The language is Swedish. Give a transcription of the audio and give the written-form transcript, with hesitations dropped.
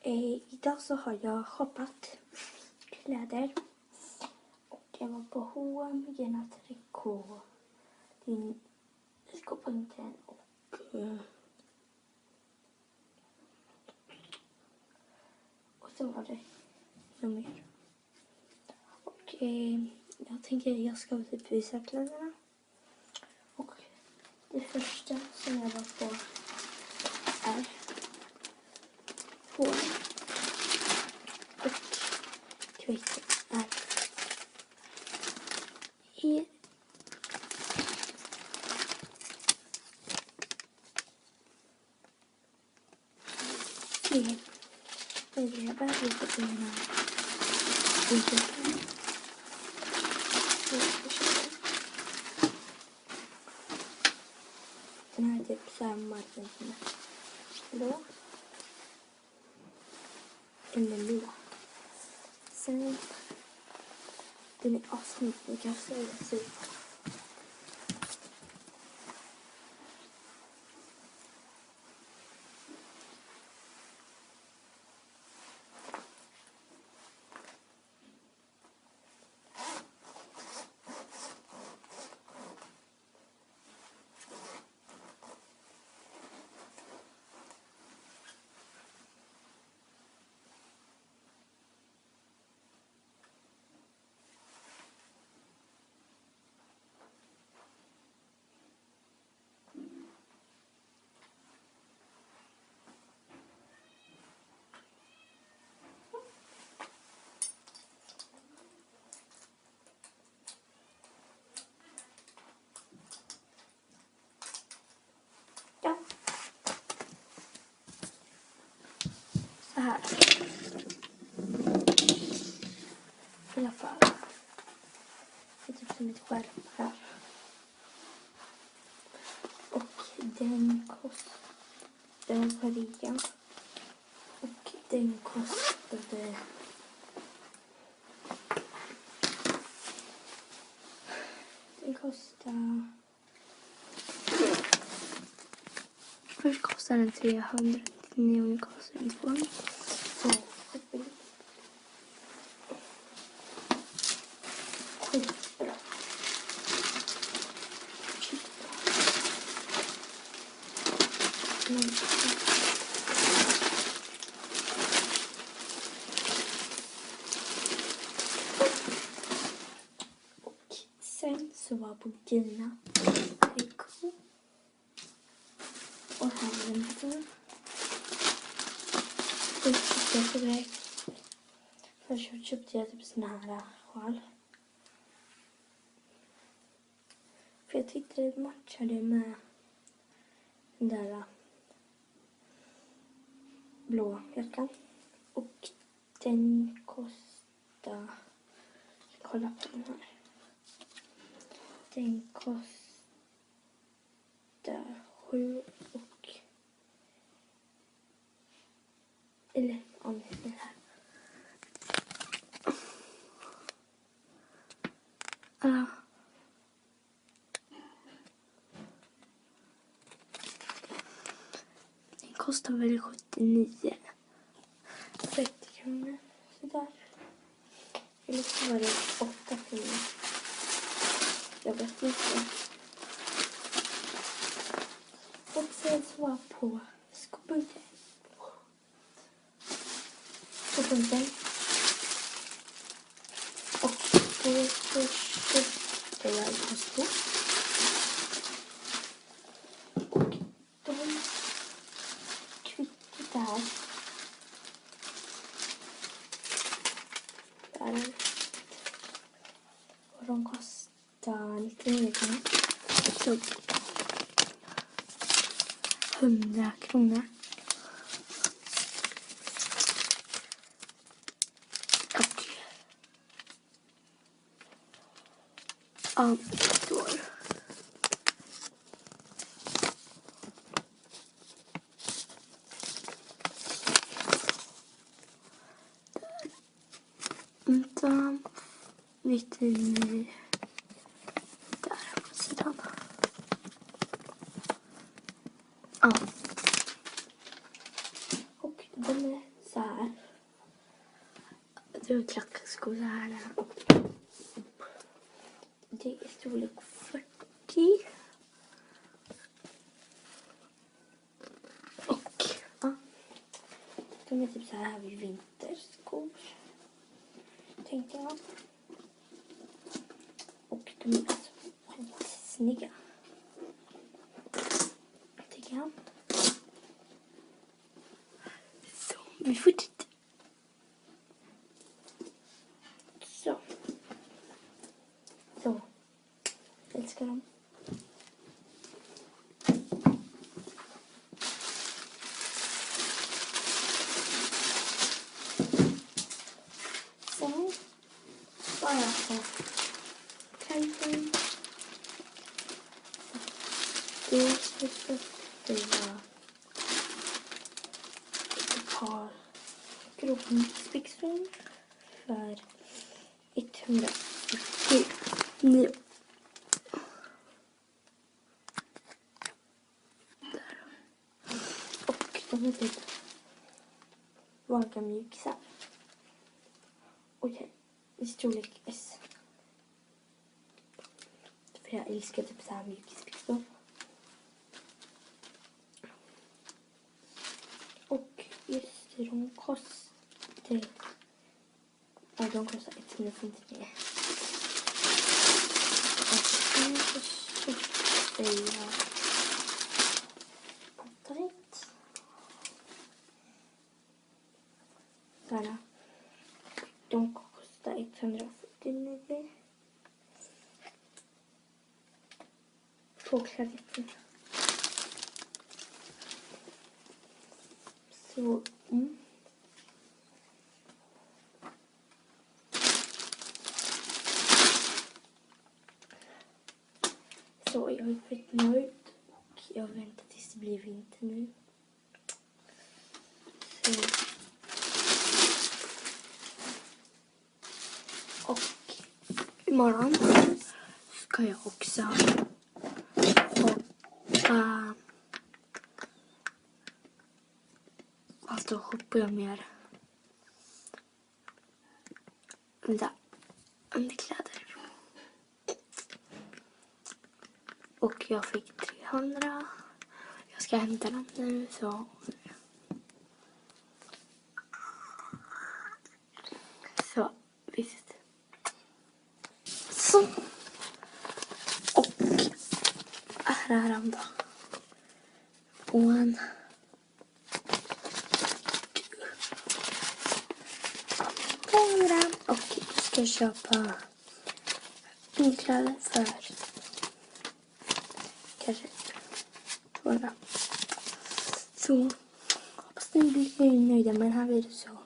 Idag så har jag shoppat kläder. Och jag var på H&M, Gena Tricot, Sko.N och så var det något mer. Och jag tänker jag ska typ visa kläderna. Och det första som jag var på är H&M. Och kvittet är här. Jag börjar lite på den här. Den här är typ samma som den här. Blå. Eller lila. Sen den är avsnitt. Ni kan se det så. Ja. Så här. I alla fall. Det är typ som ett skärp här. Och den kostade på Riga. Och den kostade först kostade den 300, nu kostar den 200. Så skitbra. Och sen så var på Gena Tricot. Och här är den här. Det köpte jag direkt. Först köpte jag typ sån här sjal. För jag tyckte det matchade med den där blå jackan. Och den kostar... Kolla på den här. Den kostar 7 och... Eller om det här. Den kostar väl 79. 30 kronor. Sådär. Eller så var det 8 kronor. Jag vet inte. Och sen så var jag på Sko.N. Och då köpte jag ett par skor. Och de kvittet där. Och de kostar 99 kronor. Så 100 kronor. Och då. Vänta. Lite där på sidan. Ja. Och den är så här. Det är klackskor så här. Det är storlek 40. Och ja, de är typ så här vid vinterskor. Tänkte jag. Och de är alltså skitsnygga. Tycker jag. Så, vi fortsätter. Så. Så. Jag älskar dem. Sen var jag på camping. Det var ett par grovbyxor för 149. Där. Och de är typ vanliga mjukisar. Okej, i storlek S. För jag älskar typ så här mjukisbyxor. Och just det, de kostar 159. Och sen så köpte jag potterit. Såhär. De kostar 149. På klavetten. Så, Så jag är väldigt nöjd och jag väntar tills det blir vinter nu. Så. Och imorgon ska jag också hoppa. Alltså hoppar jag mer underkläder. Och jag fick 300. Jag ska hämta dem nu så. Så visst. Så. Och här är de då. 1, 2. Och jag ska köpa underkläder för kanske 200. Så hoppas ni blir nöjda med den här videon så.